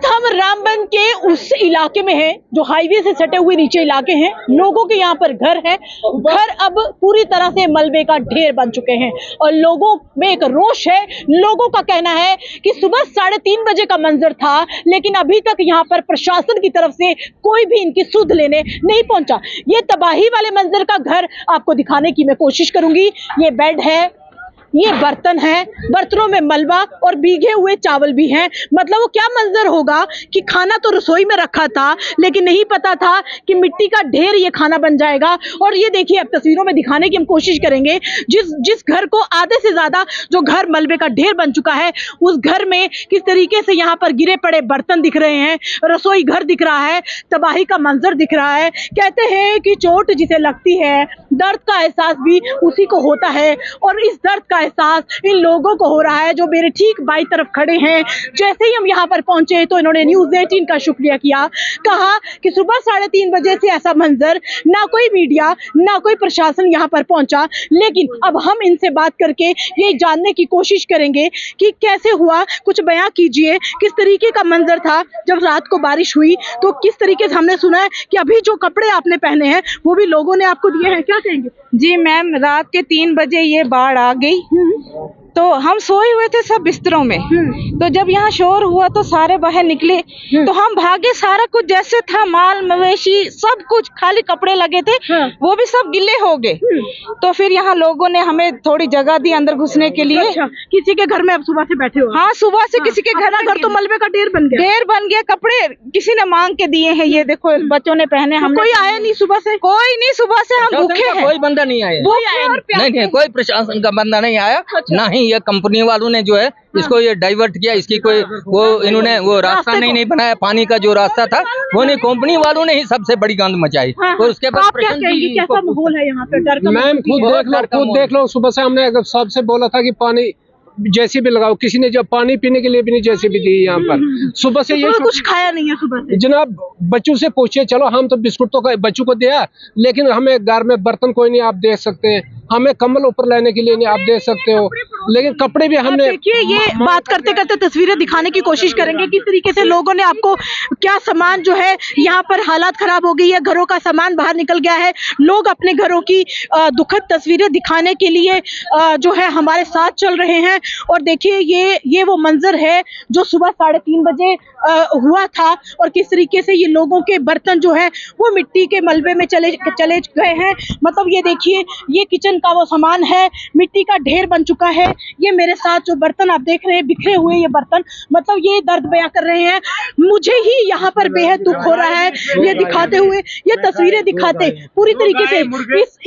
हम रामबन के उस इलाके में हैं जो हाईवे से सटे हुए नीचे इलाके हैं। लोगों के यहाँ पर घर है, घर अब पूरी तरह से मलबे का ढेर बन चुके हैं और लोगों में एक रोष है। लोगों का कहना है कि सुबह 3:30 बजे का मंजर था, लेकिन अभी तक यहाँ पर प्रशासन की तरफ से कोई भी इनकी सुध लेने नहीं पहुंचा। ये तबाही वाले मंजर का घर आपको दिखाने की मैं कोशिश करूंगी। ये बेड है, ये बर्तन है, बर्तनों में मलबा और भीगे हुए चावल भी हैं। मतलब वो क्या मंजर होगा कि खाना तो रसोई में रखा था, लेकिन नहीं पता था कि मिट्टी का ढेर ये खाना बन जाएगा। और ये देखिए, अब तस्वीरों में दिखाने की हम कोशिश करेंगे। जिस घर को आधे से ज्यादा जो घर मलबे का ढेर बन चुका है, उस घर में किस तरीके से यहाँ पर गिरे पड़े बर्तन दिख रहे हैं, रसोई घर दिख रहा है, तबाही का मंजर दिख रहा है। कहते हैं कि चोट जिसे लगती है, दर्द का एहसास भी उसी को होता है और इस दर्द का एहसास इन लोगों को हो रहा है जो मेरे ठीक बाई तरफ खड़े हैं। जैसे ही हम यहाँ पर पहुंचे तो इन्होंने न्यूज़ 18 का शुक्रिया किया, कहा कि सुबह 3:30 बजे से ऐसा मंजर, ना कोई मीडिया ना कोई प्रशासन यहाँ पर पहुंचा। लेकिन अब हम इनसे बात करके ये जानने की कोशिश करेंगे कि कैसे हुआ, कुछ बयां कीजिए, किस तरीके का मंजर था जब रात को बारिश हुई। तो किस तरीके से हमने सुना है कि अभी जो कपड़े आपने पहने हैं वो भी लोगों ने आपको दिए हैं, क्या कहेंगे? जी मैम, रात के 3 बजे ये बाढ़ आ गई तो हम सोए हुए थे सब बिस्तरों में। तो जब यहाँ शोर हुआ तो सारे बाहर निकले तो हम भागे। सारा कुछ जैसे था, माल मवेशी सब कुछ, खाली कपड़े लगे थे वो भी सब गिले हो गए। तो फिर यहाँ लोगों ने हमें थोड़ी जगह दी अंदर घुसने के लिए। अच्छा, किसी के घर में अब सुबह से बैठे हो? हाँ, सुबह से किसी के घर घर तो मलबे का ढेर बन गया। कपड़े किसी ने मांग के दिए हैं, ये देखो बच्चों ने पहने। हम कोई आया नहीं सुबह से? कोई नहीं, सुबह से हम भूखे हैं। कोई बंदा नहीं आया, नहीं, कोई प्रशासन का बंदा नहीं आया। ना ही ये कंपनी वालों ने जो है इसको ये डाइवर्ट किया, इसकी कोई वो इन्होंने वो रास्ता नहीं बनाया। पानी का जो रास्ता था वो नहीं, कंपनी वालों ने ही सबसे बड़ी गंद मचाई। और उसके बाद कैसा माहौल है यहाँ पे? डर का? मैम खुद देख लो, सुबह से हमने सबसे बोला था कि पानी जेसीबी लगाओ, किसी ने जब पानी पीने के लिए भी नहीं जेसीबी दी यहाँ पर। सुबह से ये कुछ खाया नहीं है सुबह से? जनाब बच्चों से पूछिए, चलो हम तो बिस्कुट तो बच्चों को दिया, लेकिन हमें घर में बर्तन कोई नहीं, आप देख सकते हैं। हमें कम्बल ऊपर लाने के लिए नहीं, आप देख सकते हो, लेकिन कपड़े भी हमने। देखिए, ये बात करते करते तस्वीरें दिखाने की कोशिश करेंगे किस तरीके से लोगों ने आपको क्या सामान जो है यहाँ पर हालात खराब हो गई है, घरों का सामान बाहर निकल गया है। लोग अपने घरों की दुखद तस्वीरें दिखाने के लिए जो है हमारे साथ चल रहे हैं। और देखिए, ये वो मंजर है जो सुबह 3:30 बजे हुआ था और किस तरीके से ये लोगों के बर्तन जो है वो मिट्टी के मलबे में चले गए हैं। मतलब ये देखिए, ये किचन का वो सामान है, मिट्टी का ढेर बन चुका है। ये मेरे साथ जो बर्तन आप देख रहे हैं, बिखरे हुए ये बर्तन, मतलब ये दर्द बयां कर रहे हैं। मुझे ही यहाँ पर बेहद दुख हो रहा है ये दिखाते हुए, ये तस्वीरें दिखाते पूरी तरीके से।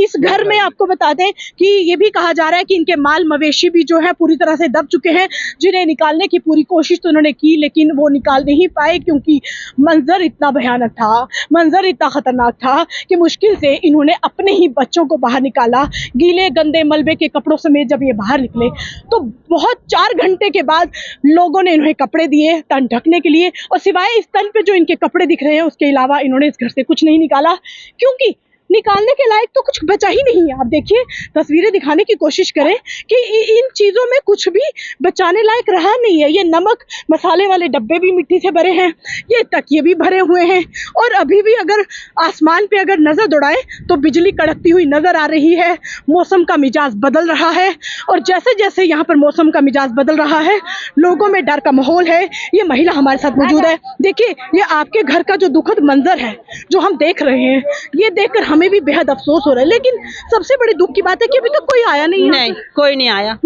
इस घर में आपको बता दें कि ये भी कहा जा रहा है कि इनके माल मवेशी भी जो है पूरी तरह से दब चुके हैं, जिन्हें निकालने की पूरी कोशिश तो उन्होंने की, लेकिन वो निकाल नहीं पाए क्योंकि मंजर इतना भयानक था, मंजर इतना खतरनाक था कि मुश्किल से इन्होंने अपने ही बच्चों को बाहर निकाला। गीले गंदे मलबे के कपड़ों समेत जब ये बाहर निकले तो बहुत 4 घंटे के बाद लोगों ने इन्हें कपड़े दिए तन ढकने के लिए, और सिवाय इस तन पे जो इनके कपड़े दिख रहे हैं उसके अलावा इन्होंने इस घर से कुछ नहीं निकाला, क्योंकि निकालने के लायक तो कुछ बचा ही नहीं है। आप देखिए, तस्वीरें दिखाने की कोशिश करें कि इन चीजों में कुछ भी बचाने लायक रहा नहीं है। ये नमक मसाले वाले डब्बे भी मिट्टी से भरे हैं, ये तकिए भी भरे हुए हैं, और अभी भी अगर आसमान पे अगर नजर दौड़ाएं तो बिजली कड़कती हुई नजर आ रही है। मौसम का मिजाज बदल रहा है और जैसे जैसे यहाँ पर मौसम का मिजाज बदल रहा है, लोगों में डर का माहौल है। ये महिला हमारे साथ मौजूद है। देखिए, ये आपके घर का जो दुखद मंजर है जो हम देख रहे हैं, ये देखकर हमें भी बेहद अफसोस हो रहा है। लेकिन सबसे बड़ी दुख की बात है कि अभी तक कोई आया नहीं है। नहीं, कोई नहीं आया।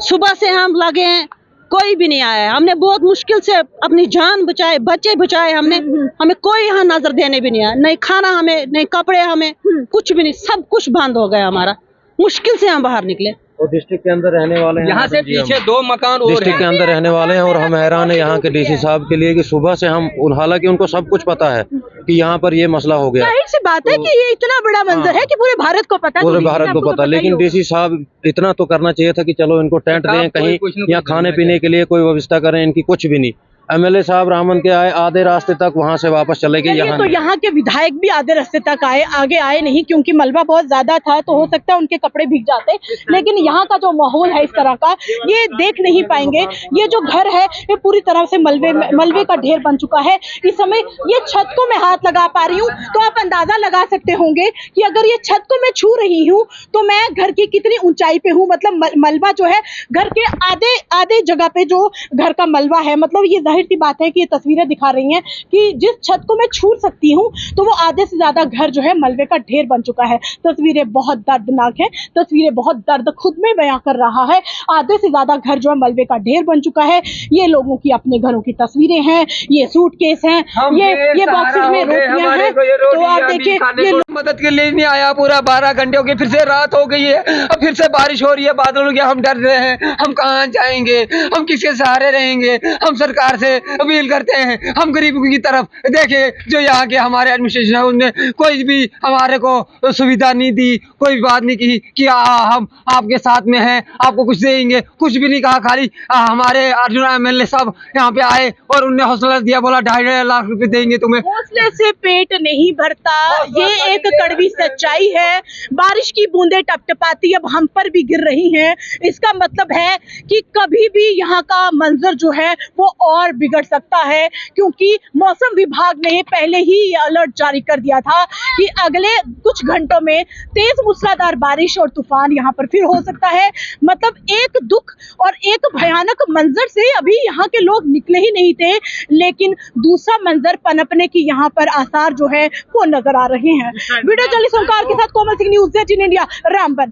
सुबह से हम लगे हैं, कोई भी नहीं आया। हमने बहुत मुश्किल से अपनी जान बचाए, बच्चे बचाए हमने। हमें कोई यहाँ नजर देने भी नहीं आया, नहीं खाना हमें, नहीं कपड़े हमें, कुछ भी नहीं, सब कुछ बंद हो गया हमारा। मुश्किल से हम बाहर निकले। और डिस्ट्रिक्ट के अंदर रहने वाले हैं, यहाँ से पीछे 2 मकान और डिस्ट्रिक्ट के अंदर रहने वाले हैं, और हम हैरान है यहाँ के डीसी साहब के लिए कि सुबह से हम, हालांकि उनको सब कुछ पता है कि यहाँ पर ये मसला हो गया। जाहिर सी बात है कि ये इतना बड़ा मंजर है कि पूरे भारत को पता है, पूरे भारत को पता, लेकिन डीसी साहब इतना तो करना चाहिए था कि चलो इनको टेंट दें कहीं, या खाने पीने के लिए कोई व्यवस्था करें। इनकी कुछ भी नहीं। एमएलए साहब रामन के आए, आधे रास्ते तक वहाँ से वापस चले गए। चलिए, तो यहाँ के विधायक भी आधे रास्ते तक आगे आए नहीं, क्योंकि मलबा बहुत ज्यादा था, तो हो सकता है उनके कपड़े भीग जाते। लेकिन यहाँ का जो माहौल है इस तरह का, ये देख नहीं पाएंगे। ये जो घर है ये पूरी तरह से मलबे का ढेर बन चुका है। इस समय ये छत को मैं हाथ लगा पा रही हूँ, तो आप अंदाजा लगा सकते होंगे कि अगर ये छत को मैं छू रही हूँ तो मैं घर की कितनी ऊंचाई पे हूँ। मतलब मलबा जो है घर के आधे जगह पे जो घर का मलबा है, मतलब ये जाहिर सी बात है कि ये तस्वीरें दिखा रही हैं कि जिस छत को मैं छू सकती हूँ तो वो आधे से ज्यादा घर जो है मलबे का ढेर बन चुका है। तस्वीरें बहुत दर्दनाक है, तस्वीरें बहुत दर्द खुद में बयां कर रहा है। आधे से ज्यादा घर जो है मलबे का ढेर बन चुका है। ये लोगों की अपने घरों की तस्वीरें हैं, ये सूटकेस हैं, ये बॉक्सेस में रोटियां हैं। तो आप देखिए, ये मदद के लिए नहीं आया। पूरा 12 घंटे हो गए, फिर से रात हो गई है, अब फिर से बारिश हो रही है, बादल हो गया। हम डर रहे हैं, हम कहाँ जाएंगे, हम किसके सहारे रहेंगे। हम सरकार से अपील करते हैं, हम गरीबों की तरफ देखिए। जो यहाँ के हमारे एडमिनिस्ट्रेशन है, उनने कोई भी हमारे को सुविधा नहीं दी, कोई भी बात नहीं की कि हम आपके साथ में हैं, आपको कुछ देंगे, कुछ भी नहीं कहा। खाली हमारे अर्जुन एमएलए साहब यहाँ पे आए और उनने हौसला दिया, बोला 2.5 लाख रुपए देंगे तुम्हें। हौसले से पेट नहीं भरता, ये एक कड़वी सच्चाई है। बारिश की बूंदें टपटपाती अब हम पर भी गिर रही हैं। इसका मतलब है कि कभी भी यहाँ का मंजर जो है वो और बिगड़ सकता है, क्योंकि मौसम विभाग ने पहले ही अलर्ट जारी कर दिया था कि अगले कुछ घंटों में तेज मूसलाधार बारिश और तूफान यहाँ पर फिर हो सकता है। मतलब एक दुख और एक भयानक मंजर से अभी यहाँ के लोग निकले ही नहीं थे, लेकिन दूसरा मंजर पनपने की यहाँ पर आसार जो है वो नजर आ रहे हैं। वीडियो जर्नलिस्ट ओंकार के साथ कोमल सिंह, न्यूज़ 18 इंडिया, रामबन।